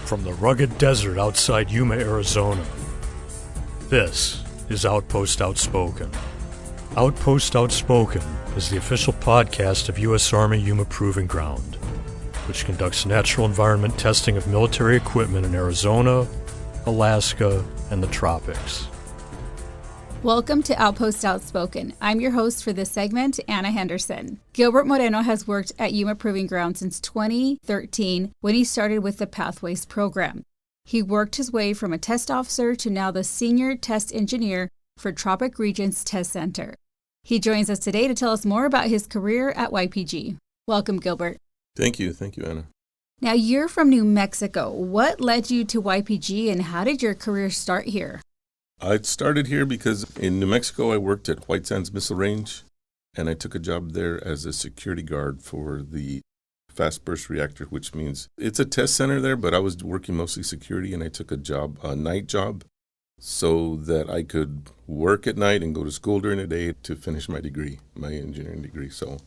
from the rugged desert outside Yuma, Arizona. This is Outpost Outspoken. Outpost Outspoken is the official podcast of U.S. Army Yuma Proving Ground, which conducts natural environment testing of military equipment in Arizona, Alaska, and the tropics. Welcome to Outpost Outspoken. I'm your host for this segment, Anna Henderson. Gilbert Moreno has worked at Yuma Proving Ground since 2013 when he started with the Pathways program. He worked his way from a test officer to now the senior test engineer for Tropic Regions Test Center. He joins us today to tell us more about his career at YPG. Welcome, Gilbert. Thank you, Anna. Now, you're from New Mexico. What led you to YPG and how did your career start here? I started here because in New Mexico I worked at White Sands Missile Range, and I took a job there as a security guard for the fast burst reactor, which means it's a test center there, but I was working mostly security, and I took a night job, so that I could work at night and go to school during the day to finish my degree, my engineering degree. So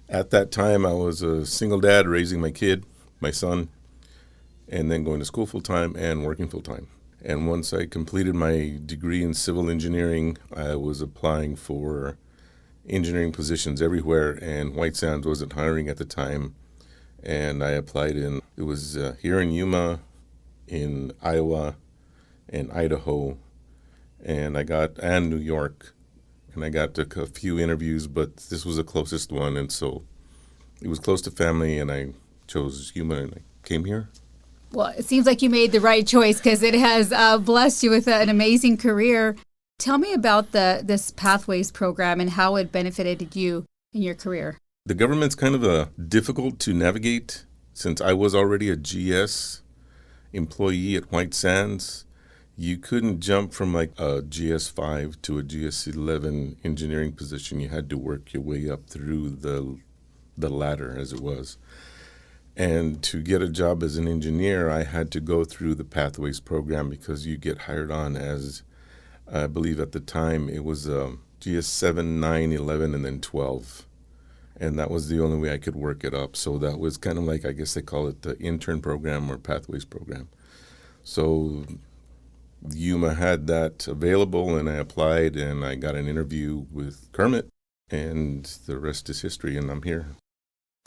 at that time I was a single dad raising my son, and then going to school full-time and working full-time. And once I completed my degree in civil engineering, I was applying for engineering positions everywhere, and White Sands wasn't hiring at the time. And I applied it was here in Yuma, in Iowa, and Idaho, and New York. And I got a few interviews, but this was the closest one, and so it was close to family, and I chose Yuma, and I came here. Well, it seems like you made the right choice because it has blessed you with an amazing career. Tell me about this Pathways program and how it benefited you in your career. The government's kind of difficult to navigate since I was already a GS employee at White Sands. You couldn't jump from like a GS5 to a GS11 engineering position. You had to work your way up through the ladder, as it was. And to get a job as an engineer, I had to go through the Pathways program because you get hired on as, I believe at the time, it was GS7, 9, 11, and then 12. And that was the only way I could work it up. So that was kind of like, I guess they call it the intern program or Pathways program. So Yuma had that available, and I applied, and I got an interview with Kermit, and the rest is history, and I'm here.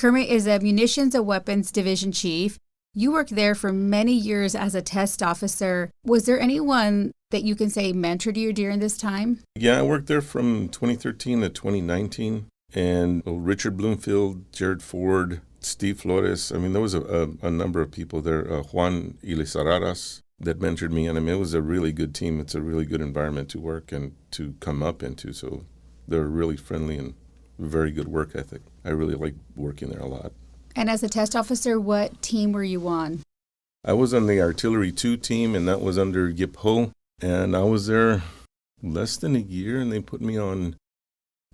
Kermit is a Munitions and Weapons Division Chief. You worked there for many years as a test officer. Was there anyone that you can say mentored you during this time? Yeah, I worked there from 2013 to 2019. And Richard Bloomfield, Jared Ford, Steve Flores. I mean, there was a number of people there. Juan Ilizararas that mentored me. And I mean, it was a really good team. It's a really good environment to work and to come up into. So they're really friendly and very good work ethic. I really like working there a lot. And as a test officer, what team were you on? I was on the Artillery 2 team, and that was under Yip Ho. And I was there less than a year, and they put me on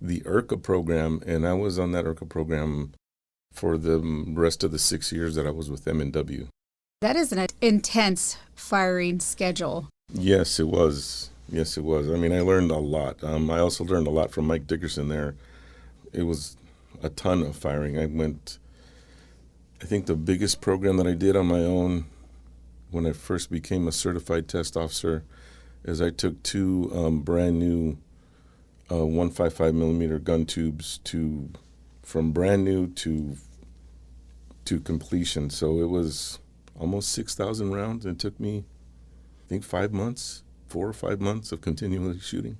the IRCA program, and I was on that IRCA program for the rest of the 6 years that I was with M&W. That is an intense firing schedule. Yes, it was. I mean, I learned a lot. I also learned a lot from Mike Dickerson there. It was a ton of firing. I think the biggest program that I did on my own when I first became a certified test officer is I took two brand new 155 millimeter gun tubes from brand new to completion. So it was almost 6,000 rounds. It took me, I think, 4 or 5 months of continually shooting.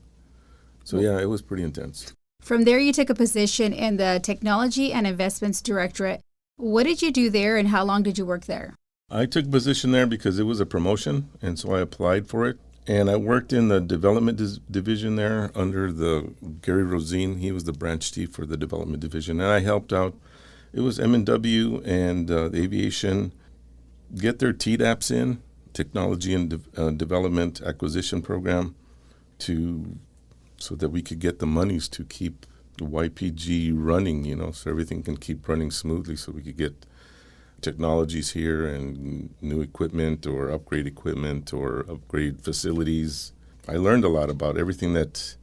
So yeah, it was pretty intense. From there, you took a position in the Technology and Investments Directorate. What did you do there, and how long did you work there? I took a position there because it was a promotion, and so I applied for it. And I worked in the development division there under Gary Rosine. He was the branch chief for the development division, and I helped out. It was M&W and the aviation get their TDAPs in, Technology and Development Acquisition Program, so that we could get the monies to keep the YPG running, so everything can keep running smoothly, so we could get technologies here and new equipment or upgrade facilities. I learned a lot about everything that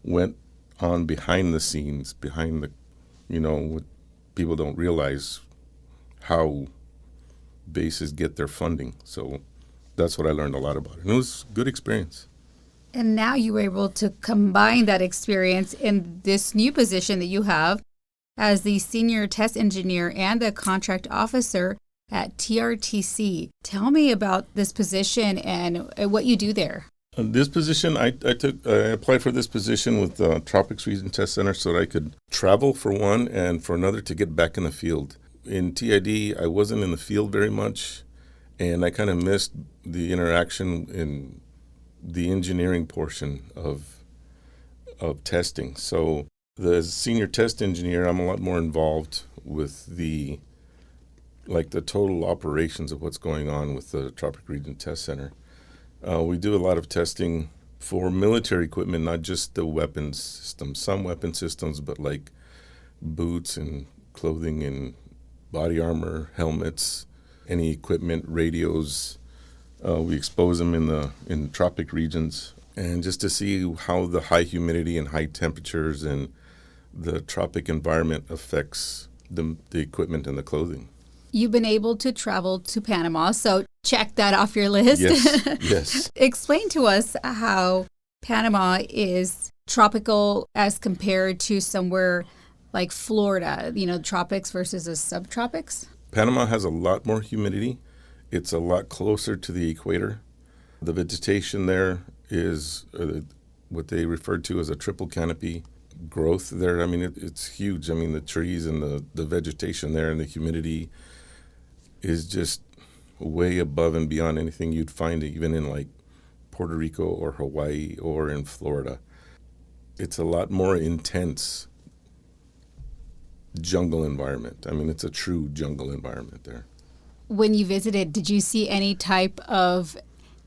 went on behind the scenes, what people don't realize how bases get their funding. So that's what I learned a lot about. And it was a good experience. And now you were able to combine that experience in this new position that you have as the senior test engineer and the contract officer at TRTC. Tell me about this position and what you do there. This position, I applied for this position with the Tropics Region Test Center so that I could travel for one and for another to get back in the field. In TID, I wasn't in the field very much, and I kind of missed the interaction in the engineering portion of testing. So the senior test engineer, I'm a lot more involved with the total operations of what's going on with the Tropic Region Test Center. We do a lot of testing for military equipment, not just the weapons systems, some weapon systems, but like boots and clothing and body armor, helmets, any equipment, radios. We expose them in tropic regions, and just to see how the high humidity and high temperatures and the tropic environment affects the equipment and the clothing. You've been able to travel to Panama, so check that off your list. Yes. Explain to us how Panama is tropical as compared to somewhere like Florida, tropics versus the subtropics. Panama has a lot more humidity. It's a lot closer to the equator. The vegetation there is what they refer to as a triple canopy growth there. I mean, it's huge. I mean, the trees and the vegetation there and the humidity is just way above and beyond anything you'd find even in like Puerto Rico or Hawaii or in Florida. It's a lot more intense jungle environment. I mean, it's a true jungle environment there. When you visited, did you see any type of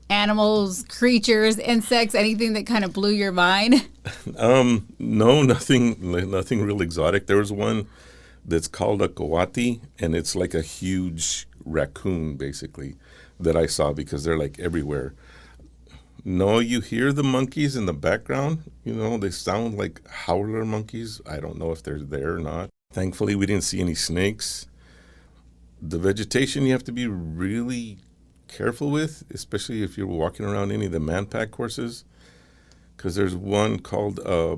animals, creatures, insects, anything that kind of blew your mind? No, nothing real exotic. There was one that's called a coati, and it's like a huge raccoon, basically, that I saw because they're like everywhere. No, you hear the monkeys in the background. They sound like howler monkeys. I don't know if they're there or not. Thankfully, we didn't see any snakes. The vegetation you have to be really careful with, especially if you're walking around any of the man-pack courses, because there's one called a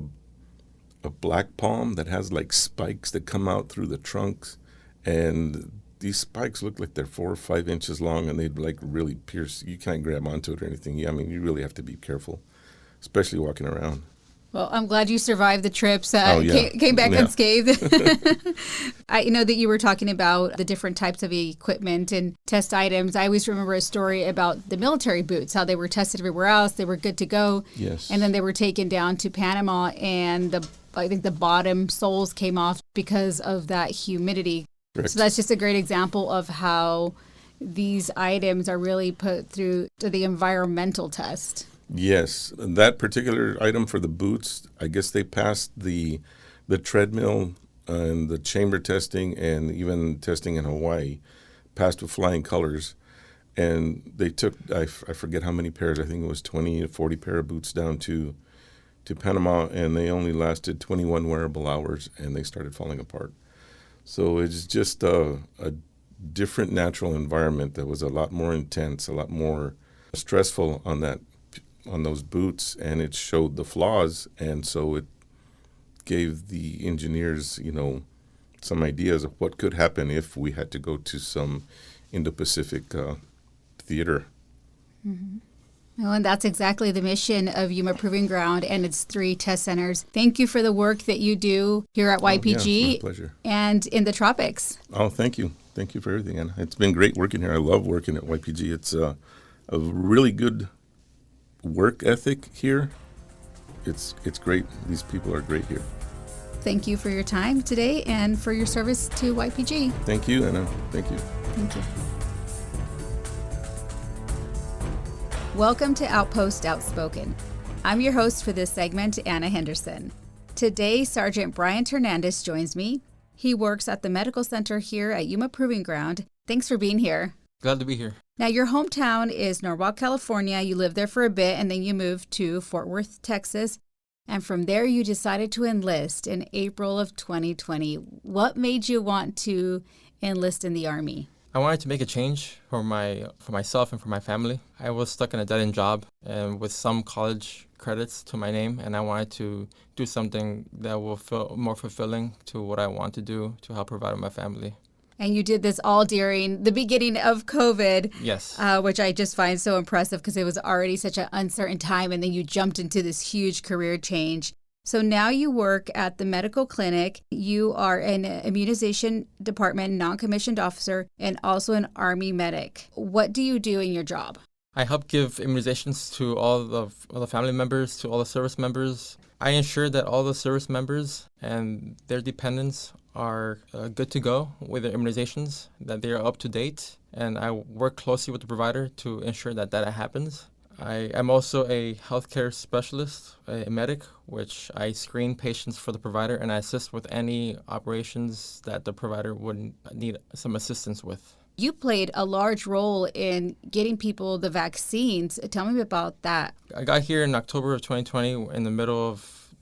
black palm that has like spikes that come out through the trunks, and these spikes look like they're 4 or 5 inches long, and they'd like really pierce. You can't grab onto it or anything. I mean, you really have to be careful, especially walking around. Well, I'm glad you survived the trips. Came back unscathed. I know that you were talking about the different types of equipment and test items. I always remember a story about the military boots, how they were tested everywhere else. They were good to go. Yes. And then they were taken down to Panama, and I think the bottom soles came off because of that humidity. Correct. So that's just a great example of how these items are really put through the environmental test. Yes, that particular item for the boots, I guess they passed the treadmill and the chamber testing and even testing in Hawaii, passed with flying colors. And they took, I forget how many pairs, I think it was 20 to 40 pair of boots down to Panama, and they only lasted 21 wearable hours, and they started falling apart. So it's just a different natural environment that was a lot more intense, a lot more stressful on those boots, and it showed the flaws, and so it gave the engineers, some ideas of what could happen if we had to go to some Indo-Pacific theater. Mm-hmm. Well, and that's exactly the mission of Yuma Proving Ground and its 3 test centers. Thank you for the work that you do here at YPG it's my pleasure. And in the tropics. Oh, thank you. Thank you for everything, Anna. It's been great working here. I love working at YPG. It's a really good work ethic here. It's great. These people are great here. Thank you for your time today and for your service to YPG. Thank you, Anna. Thank you. Thank you. Welcome to Outpost Outspoken. I'm your host for this segment, Anna Henderson. Today, Sergeant Bryant Hernandez joins me. He works at the medical center here at Yuma Proving Ground. Thanks for being here. Glad to be here. Now, your hometown is Norwalk, California. You lived there for a bit, and then you moved to Fort Worth, Texas. And from there, you decided to enlist in April of 2020. What made you want to enlist in the Army? I wanted to make a change for myself and for my family. I was stuck in a dead-end job and with some college credits to my name, and I wanted to do something that will feel more fulfilling to what I want to do to help provide my family. And you did this all during the beginning of COVID. Yes. Which I just find so impressive because it was already such an uncertain time, and then you jumped into this huge career change. So now you work at the medical clinic. You are an immunization department non-commissioned officer and also an Army medic. What do you do in your job? I help give immunizations to all the family members, to all the service members. I ensure that all the service members and their dependents are good to go with their immunizations, that they are up to date, and I work closely with the provider to ensure that happens. I am also a healthcare specialist, a medic, which I screen patients for the provider and I assist with any operations that the provider would need some assistance with. You played a large role in getting people the vaccines. Tell me about that. I got here in October of 2020 in the middle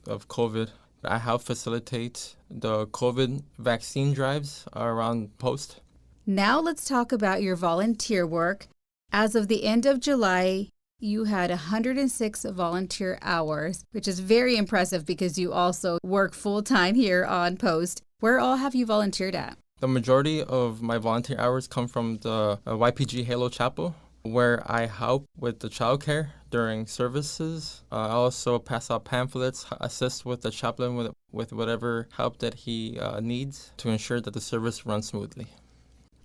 of COVID. I helped facilitate the COVID vaccine drives around Outpost. Now let's talk about your volunteer work. As of the end of July, you had 106 volunteer hours, which is very impressive because you also work full-time here on post. Where all have you volunteered at? The majority of my volunteer hours come from the YPG Halo Chapel, where I help with the childcare during services. I also pass out pamphlets, assist with the chaplain with whatever help that he needs to ensure that the service runs smoothly.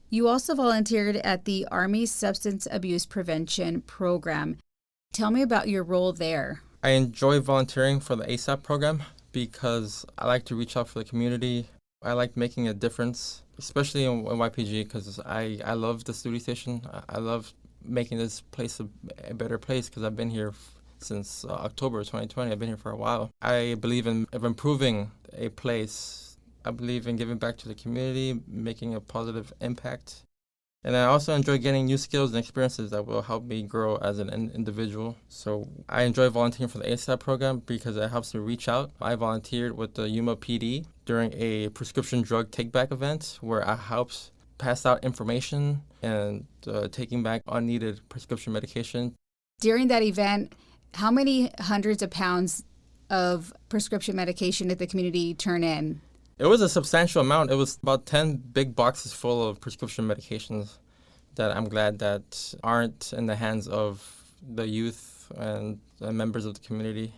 You also volunteered at the Army Substance Abuse Prevention Program. Tell me about your role there. I enjoy volunteering for the ASAP program because I like to reach out for the community. I like making a difference, especially in YPG, because I love the duty station. I love making this place a better place because I've been here since October 2020. I've been here for a while. I believe in improving a place. I believe in giving back to the community, making a positive impact. And I also enjoy getting new skills and experiences that will help me grow as an individual. So I enjoy volunteering for the ASAP program because it helps me reach out. I volunteered with the Yuma PD during a prescription drug take-back event where I helped pass out information and taking back unneeded prescription medication. During that event, how many hundreds of pounds of prescription medication did the community turn in? It was a substantial amount. It was about 10 big boxes full of prescription medications that I'm glad that aren't in the hands of the youth and members of the community.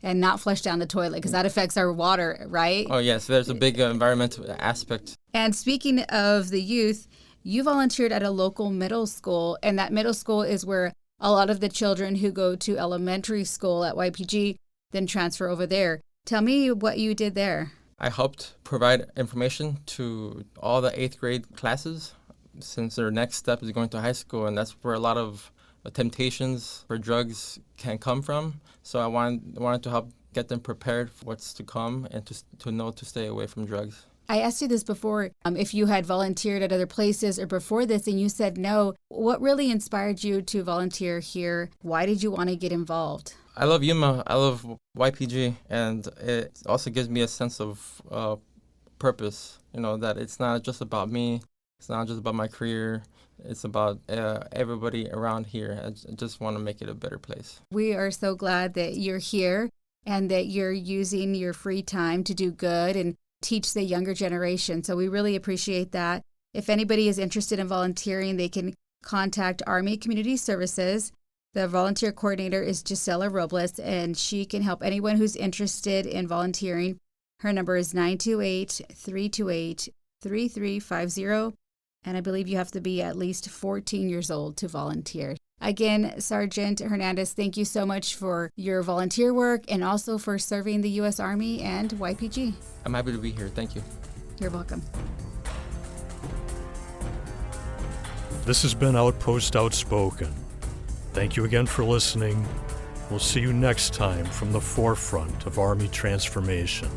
And not flush down the toilet because that affects our water, right? Oh, yes. There's a big environmental aspect. And speaking of the youth, you volunteered at a local middle school, and that middle school is where a lot of the children who go to elementary school at YPG then transfer over there. Tell me what you did there. I helped provide information to all the 8th grade classes since their next step is going to high school, and that's where a lot of temptations for drugs can come from. So I wanted to help get them prepared for what's to come and to know to stay away from drugs. I asked you this before, if you had volunteered at other places or before this, and you said no. What really inspired you to volunteer here? Why did you want to get involved? I love Yuma. I love YPG, and it also gives me a sense of purpose, that it's not just about me. It's not just about my career. It's about everybody around here. I just want to make it a better place. We are so glad that you're here and that you're using your free time to do good and teach the younger generation. So we really appreciate that. If anybody is interested in volunteering, they can contact Army Community Services. The volunteer coordinator is Gisela Robles, and she can help anyone who's interested in volunteering. Her number is 928-328-3350, and I believe you have to be at least 14 years old to volunteer. Again, Sergeant Hernandez, thank you so much for your volunteer work and also for serving the U.S. Army and YPG. I'm happy to be here. Thank you. You're welcome. This has been Outpost Outspoken. Thank you again for listening. We'll see you next time from the forefront of Army transformation.